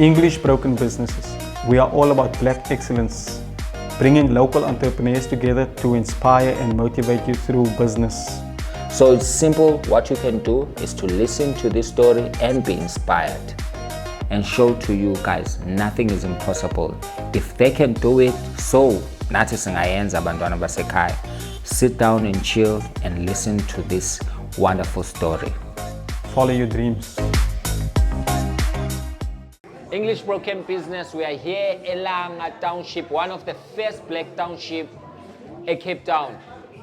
English Broken Businesses. We are all about black excellence, bringing local entrepreneurs together to inspire and motivate you through business. So it's simple. What you can do is to listen to this story and be inspired and show to you guys nothing is impossible. If they can do it, so nathi singayenza abantwana basekhaya. Sit down and chill and listen to this wonderful story. Follow your dreams. English Broken Business, we are here in Langa Township, one of the first black township in Cape Town.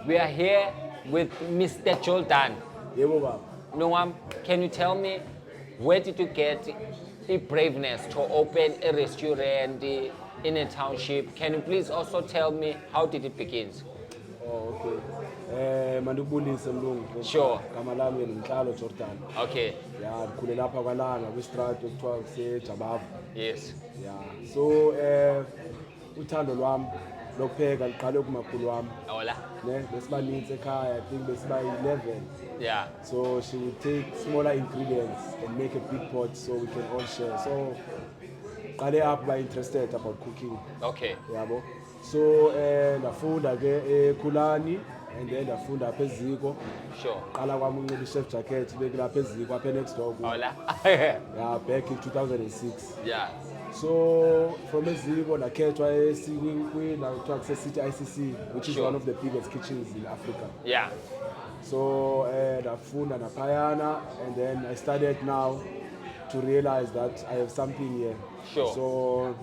We are here with Mr. Jordan. Noam, can you tell me, where did you get the braveness to open a restaurant in a township? Can you please also tell me how did it begin? Oh, okay. Mandibulise mlungu. Sure. Gama lami ngihlalo Jordan. Okay. Yeah, ndikhule lapha kwaLanga kwistraat okuthiwa kuseJabavu. Yes. Yeah. So uthando lwami lokupheka liqale kumakhulu wami. Hola. Ne, besibanintsi ekhaya, I think besiba 11. Yeah. So she would take smaller ingredients and make a big pot so we can all share. So qale up by interested about cooking. Okay. Yabo. So ndafunda ke eKhulani and then ndafunda apha eziko. Sure. Qala kwami unxiba chef jacket bekulapha eziko apha next door. Hola. Yeah, back in 2006. Yeah. So from eziko ndakhethwa esikwikwina kuthiwa kuse-City ICC, which is Sure. one of the biggest kitchens in Africa. Yeah. So ndafunda naphayana and then I started now to realize that I have something here. Sure. So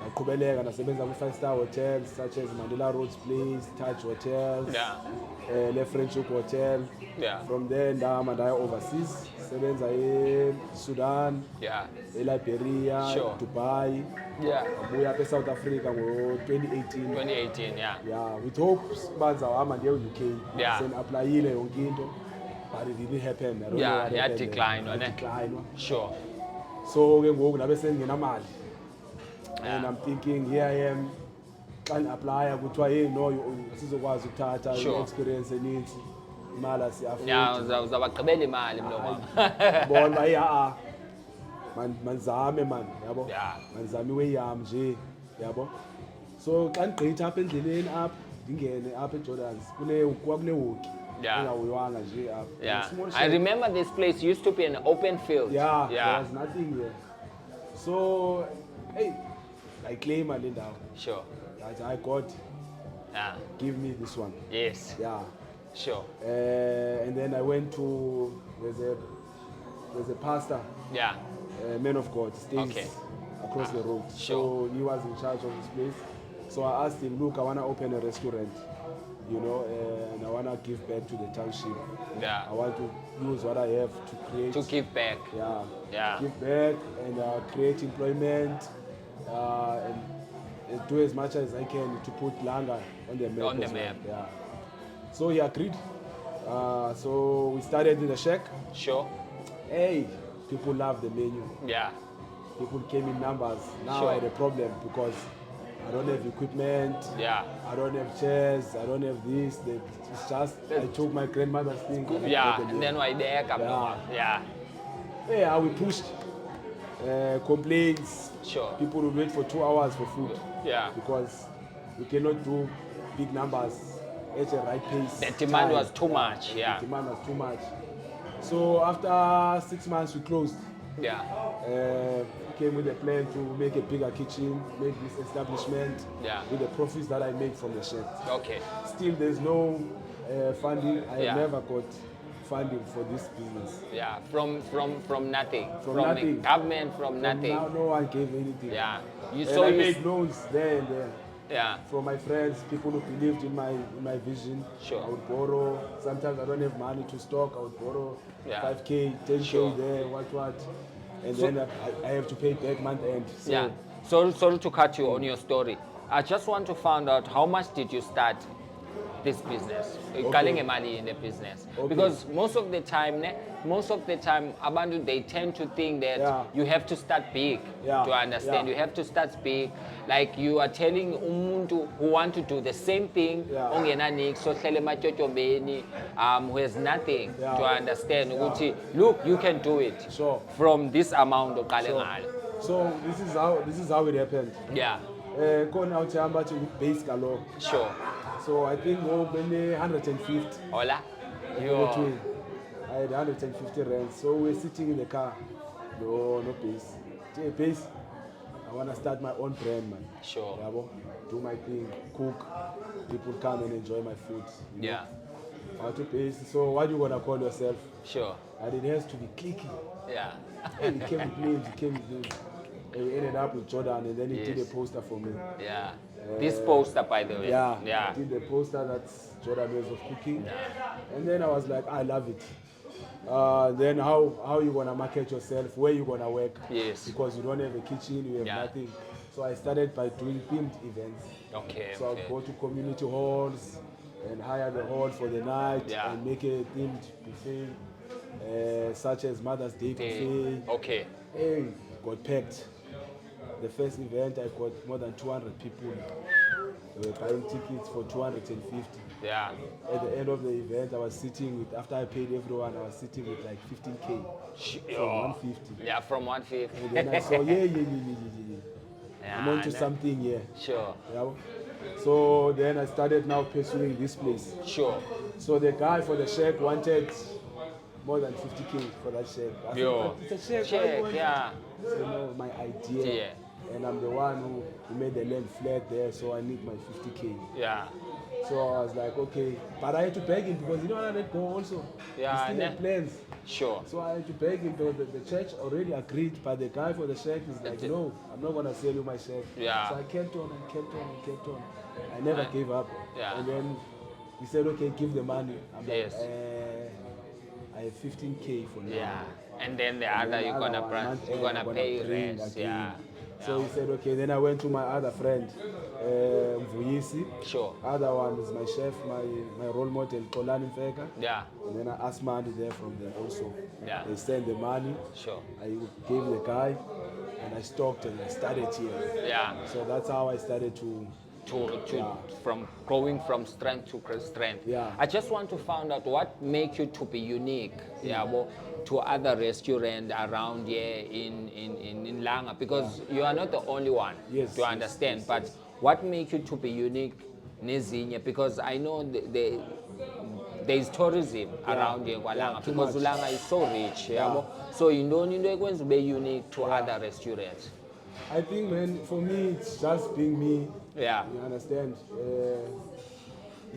ndaqhubeleka ndasebenza kwi-5-star hotels such as Mandela Rhodes Place, Taj Hotels, Yeah. Le French Hook Hotel. Yeah. From there ndahamba ndaya overseas, sebenza eSudan, Yeah. eLiberia, Sure. Dubai. Yeah. Ngabuya apha eSouth Africa ngo-2018. 2018, yeah. Yeah, with hopes uba ndizawuhamba ndiye UK. Yeah. Sendiaplayile yonke into, but it didn't happen. I don't know Yeah, what yeah, happened. decline, wasn't it? Decline. Sure. So ke ngoku ndabe sengingenamali. Yeah. And I'm thinking, here I am, xa ndi-aplya kuthiwa hey no sizokwazi ukuthatha Sure. i-experience eninzi, imali asiafodi. Yeah, uzabagqibela imali mlo. Bona uba hey mandizame man, yabo. Yeah. Mandizame iway yam nje, yabo. So xa ndigqitha apha endleleni apha ndingene apha eJordans kwakule hoki Yeah. engahoywanga nje apha. Yeah. Small I shack. remember this place used to be an open field. Yeah, there Yeah. was nothing here. So hey, I claim my ndawo. Sure. That I got, Yeah. give me this one. Yes. Yeah. Sure. And then I went to, there's a pastor, Yeah. man of God, stays Okay. across the road. Sure. So he was in charge of this place. So I asked him, look, I want to open a restaurant, you know, and I want to give back to the township. Yeah. I want to use what I have to create. To give back. Yeah. Yeah. Give back and create employment and do as much as I can to put Langa on the map. On the as well. map. Yeah. So he agreed. So we started in the shack. Sure. Hey, people love the menu. Yeah. People came in numbers. Now Sure. I had a problem because I don't have equipment. Yeah. I don't have chairs. I don't have this. It's just I took my grandmother's thing. And I Yeah. put them And then in. why there come Yeah. Yeah. Yeah, we pushed. Complaints. Sure. People would wait for 2 hours for food. Yeah. Because we cannot do big numbers at the right pace. The demand time. was too much. Yeah. The demand was too much. So after 6 months we closed. Yeah. Came with a plan to make a bigger kitchen, make this establishment Yeah. with the profits that I make from the shed. Okay. Still there's no funding. I Yeah. have never got funding for this business. Yeah. From nothing. From the nothing. government, from nothing. Now no one gave anything. Yeah. You And saw I you. made loans there and there. Yeah. From my friends, people who believed in my vision. Sure. I would borrow. Sometimes I don't have money to stock. I would borrow Yeah. 5K, 10K Sure. there, what. And So- then I have to pay back month end. So Yeah. Sorry to cut you on your story. I just want to find out how much did you start this business? Calling money in the business. Okay. Because most of the time, abantu, they tend to think that Yeah. you have to start big Yeah. to understand. Yeah. You have to start big. Like you are telling umuntu who want to do the same thing, Yeah. who has nothing Yeah. to understand. Yeah. ukuthi, look, you can do it Sure. from this amount of Sure. So this is how it happened. Yeah, Khona uthamba to base kalo. sure. So I think when 150 Hola. between I had 150 rands. So we're sitting in the car. No base. Base. I wanna start my own brand, man. Sure. Yabo, do my thing, cook. People come and enjoy my food. You know? Yeah, How to base. So what you gonna call yourself? sure. And it has to be clicky. Yeah. Hey, he came with names, he came with names. And we ended up with Jordan, and then he did a Yes. poster for me. Yeah. This poster, by the way. Yeah, Yeah. he did the poster that's Jordan ways of cooking. And then I was like, I love it. Then how you gonna market yourself? Where you gonna work? Yes. Because you don't have a kitchen, you have Yeah. nothing. So I started by doing themed events. Okay. So Okay. I'll go to community halls and hire the hall for the night Yeah. and make a themed buffet, such as Mother's Day buffet. Okay. Hey, got packed. The first event, I got more than 200 people. They were buying tickets for 250. Yeah. At the end of the event, I was sitting with, after I paid everyone, I was sitting with like 15K from 150. Yeah, from 150. And then I saw, yeah. I'm onto nah. something here. Sure. Yeah. So then I started now pursuing this place. Sure. So the guy for the shack wanted more than 50K for that shack. I said, Yo. "But it's a shack. why you Check. want it?" Yeah. So no, my idea. Yeah. And I'm the one who made the land flat there, so I need my 50K. Yeah. So I was like, okay. But I had to beg him because you don't want to let go also. Yeah, He still had plans. Sure. So I had to beg him because the church already agreed, but the guy for the shack is like, no, I'm not going to sell you my shack. Yeah. So I kept on and kept on and kept on. I never gave up. Yeah. And then he said, okay, give the money. I'm Yes. like, I have 15K for now. Yeah. And then the other And you're the gonna other brand, month you're end, gonna I'm pay bring rent. again. Yeah. So he said, okay. Then I went to my other friend, Mvuyisi. Sure. Other one is my chef, my role model, Kolani Mfeka. Yeah. And then I asked money there from them also. Yeah. They sent the money. Sure. I gave the guy, and I stocked and I started here. Yeah. So that's how I started to. From growing from strength to strength. Yeah. I just want to find out what makes you to be unique, to other restaurants around here in Langa, because you are not the only one Yes, to yes, understand. yes, But what makes you to be unique, Nezinye? Because I know there is tourism around here, Langa, too because much. Langa is so rich. Yeah. So you know, you're going to be unique to other restaurants. I think, man, for me, it's just being me. Yeah. You understand?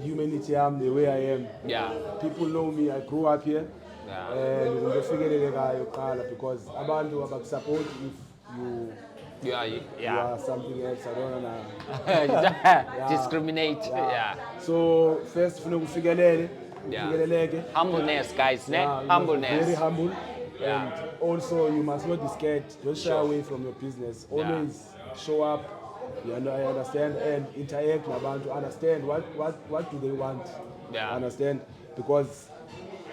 Humanity, I'm the way I am. Yeah. People know me. I grew up here. Yeah. And ngizofikelele ngayo kuqala because abantu abakusupport if you are something else. I don't know. Discriminate. Yeah. So first funeka ufikelele, Yeah. ufikeleleke. Humbleness, guys. Yeah, you must be Humbleness. very humble. Yeah. And also you must not be scared. Don't shy Sure. away from your business. Always show up. You know, I understand and interact with abantu. Understand what do they want. Yeah. Understand because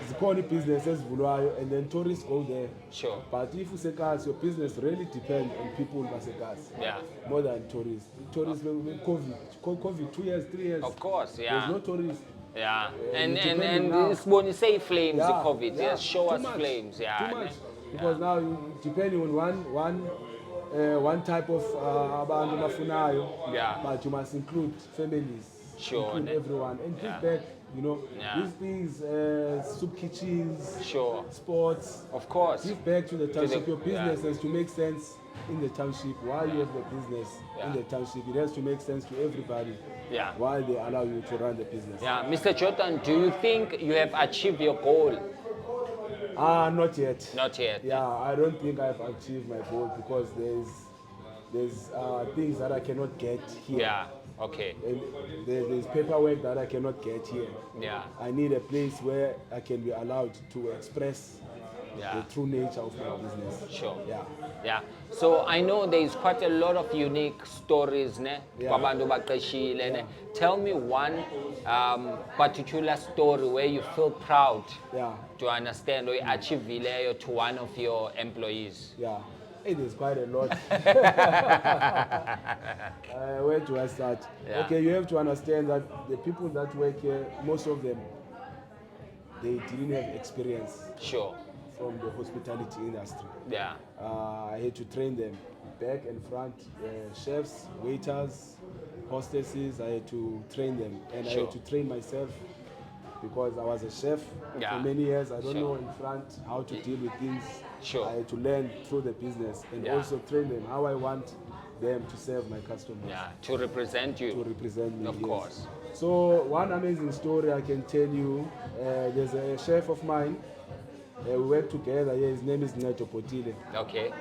zikhona business ezivulwayo and then tourists go there. Sure. But if usekhasi, your business really depends on people basekhasi. Yeah. More than tourists. Tourists when COVID 2 years, 3 years. Of course, yeah. There's no tourists. Yeah. And depending now. it's when you say flames, the COVID. yeah. Yes, show Too us much. flames. Yeah. Too much. Because now depending on one type of abantu bafunayo. Yeah. But you must include families. Sure. Include everyone and give Yeah. back. You know, Yeah. these things, soup kitchens, Sure. sports. Of course. Give back to the township. Your yeah. business has to make sense in the township. While you have the business in Yeah. the township, it has to make sense to everybody. Yeah. While they allow you to run the business. Yeah. Mr. Jordan, do you think you have achieved your goal? Not yet. Not yet. Yeah, I don't think I've achieved my goal because there's things that I cannot get here. Yeah. Okay. And there's paperwork that I cannot get here. Yeah. I need a place where I can be allowed to express Yeah. the true nature of my business. Sure. Yeah. Yeah. So I know there is quite a lot of unique stories, ne? Yeah. Kwabantu baqeshile, ne? Tell me one particular story where you feel proud Yeah. to understand or you achieve to one of your employees. Yeah. Hey, there's quite a lot. Where do I start? Yeah. Okay, you have to understand that the people that work here, most of them, they didn't have experience. Sure. from the hospitality industry. Yeah. I had to train them back and front, chefs, waiters, hostesses. I had to train them, and I Sure. had to train myself because I was a chef Yeah. for many years. I don't Sure. know in front how to deal with things. Sure. I had to learn through the business and Yeah. also train them how I want them to serve my customers. Yeah. To represent you. To represent me. Of yes. course. So one amazing story I can tell you. There's a chef of mine. We work together. Yeah, his name is Neto Potile. Okay.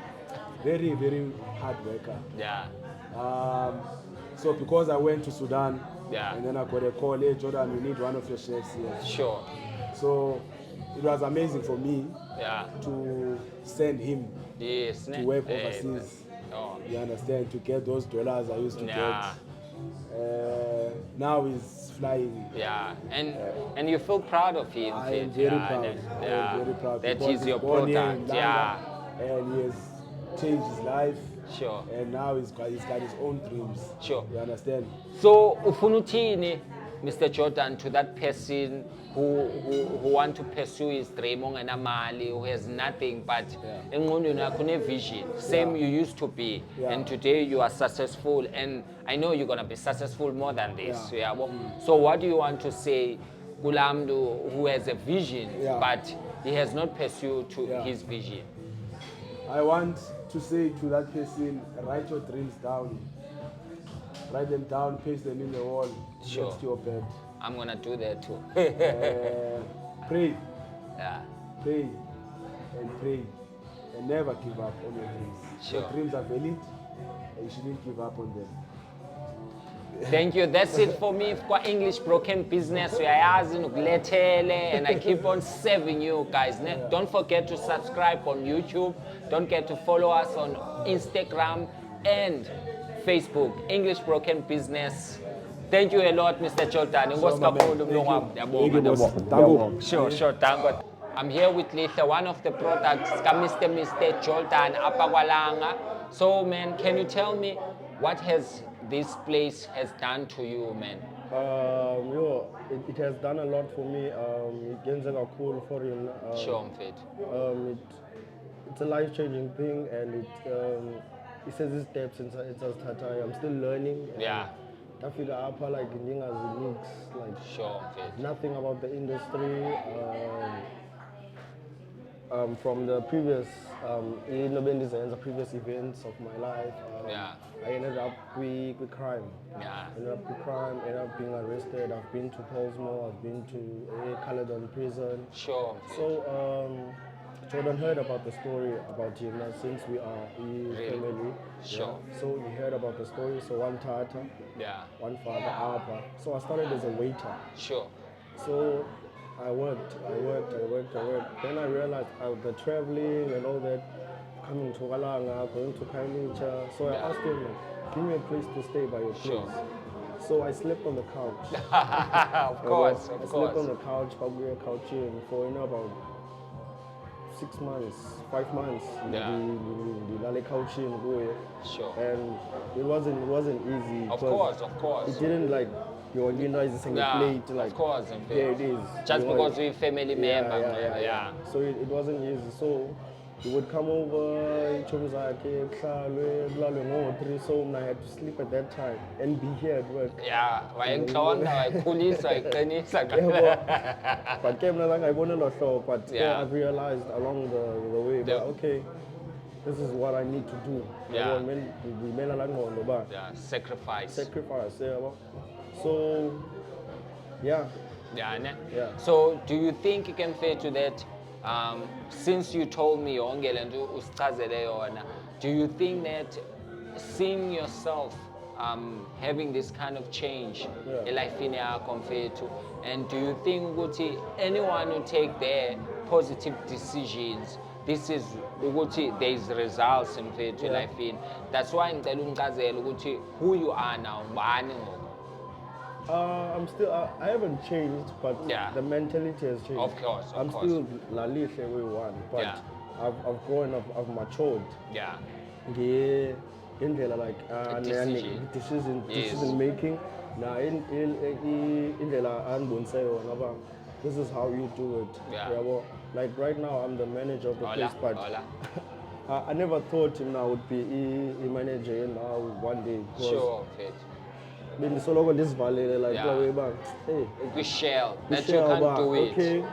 Very, very hard worker. Yeah. So because I went to Sudan, Yeah. and then I got a call, hey Jordan, we need one of your chefs here. Sure. So it was amazing for me Yeah. to send him Yes. to work overseas. Oh. You understand? To get those dollars I used to Yeah. get. Now he's flying. Yeah, and you feel proud of him. I am Fit. very Yeah, proud. that- I yeah, am very proud. that because is your he's born here in product. Langa, Yeah, and he has changed his life. sure. And now he's got his own dreams. Sure. You understand? So ufuna uthini, Mr. Jordan, to that person who want to pursue his dream ongenamali, who has nothing but engqondweni yakho une-vision. Same you used to be, Yeah. and today you are successful, and I know you're gonna be successful more than this. Yeah. Yeah. So what do you want to say kulamdu who has a vision, Yeah. but he has not pursued to Yeah. his vision? I want to say to that person, write your dreams down. Write them down, paste them in the wall Sure. next to your bed. I'm gonna do that too. Pray, Yeah. pray, and pray. And never give up on your dreams. Sure. Your dreams are valid, and you shouldn't give up on them. Thank you. That's it for me for English Broken Business. Uyayazi nukulethele, and I keep on serving you guys. Don't forget to subscribe on YouTube. Don't forget to follow us on Instagram and Facebook. English Broken Business. Thank you a lot, Mr. Jordan. So, my man, thank you, boss. Tango. Sure, thank God. I'm here with Litha, one of the products, Mr. Jordan, Apagwalanga. So, man, can you tell me what has this place has done to you, man? It has done a lot for me. It a cool for you. Sure, Mfit. It's a life-changing thing, and it says its steps. I'm still learning. Yeah. I feel upper like Ndinga's like Sure, Mfit. nothing about the industry. From the previous previous events of my life, Yeah. I ended up with crime. Yeah. Ended up with crime, ended up being arrested. I've been to Portsmouth, I've been to Caledon prison. Sure. So Jordan heard about the story about him since we are his Really? family. Sure. So he heard about the story. So one tata, Yeah. one father, Abba. So I started as a waiter. Sure. So I worked. Then I realized the traveling and all that, coming to Langa, going to Kaimicha. So I asked him, give me a place to stay by your place. Sure. So I slept on the couch. Of course, I of slept on course. the couch, probably a couch for about 6 months, 5 months. Yeah. The couch in Sure. and it wasn't easy. Of because course, of course. It didn't like your is a single Yeah, plate. Like of course, Mfit. there it is. Just you know, because we're family member, yeah, man. Yeah. So it wasn't easy. So he would come over, so I had to sleep at that time and be here at work. Yeah, wayengihlonda, wayikhulisa, wayiqinisa. But came along, I wanted a show, but Yeah. I've realized along the way, The- but okay, this is what I need to do. Yeah. Yeah, sacrifice. Sacrifice, yeah. So, yeah. Yeah, ne? Yeah. So, do you think you can fit to that? Since you told me yonke le nto usichazele yona, do you think that seeing yourself having this kind of change Yeah. elifini yakho mfethu, and do you think ukuthi anyone who take their positive decisions, this is ukuthi there is results mfethu Yeah. elifini? That's why ngicela ungichazele ukuthi who you are now, ngubani ngoku? I'm still, I haven't changed, but Yeah. the mentality has changed. Of course, of I'm course. still Lalihle we one, but Yeah. I've grown up, I've matured. Yeah. Indlela like Decision. Yes. decision making. Now indlela anibonise yona, this is how you do it. Yeah. Yabo. Like right now, I'm the manager of the Hola, place, but hola. I never thought him now would be a manager now one day. Because Sure, fit. bendisoloko ndisivalele like Yeah. kula way back. Hey, We shell we that you share can't about, do it. okay,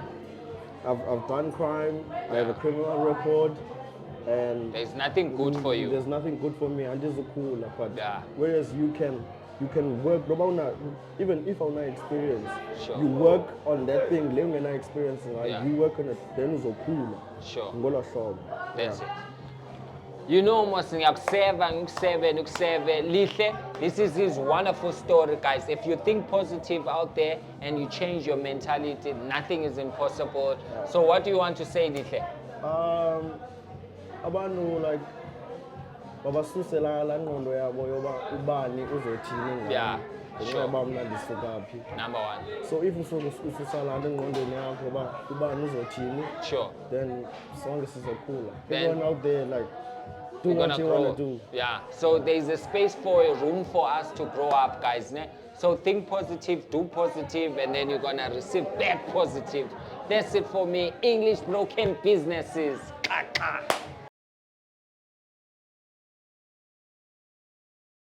I've done crime, I have a Yeah. criminal record, and There's nothing good for you. There's nothing good for me, and this is cool. But Yeah. whereas you can work, even if I'm not experienced, Sure. you work on that thing, living and not experiencing, right? Yeah. You work on it, then it's cool. Sure. Ngolo hlobo. That's it. You know, mos ngiyakuseva lihle. This is his wonderful story, guys. If you think positive out there and you change your mentality, nothing is impossible. So what do you want to say, lihle? Abantu like babasusela la ngqondo yabo yoba ubani uzothini ngami. Yeah, Ngenxa sure. yoba mna ndisuka phi. Number one. So if ususa la nto engqondweni yakho uba ubani uzothini, Sure. then sonke sizokhula. Then- Everyone out there like do We're what gonna you grow. want to do. Yeah. So there's a space for a room for us to grow up, guys. Ne? So think positive, do positive, and then you're gonna receive back positive. That's it for me. English broken businesses.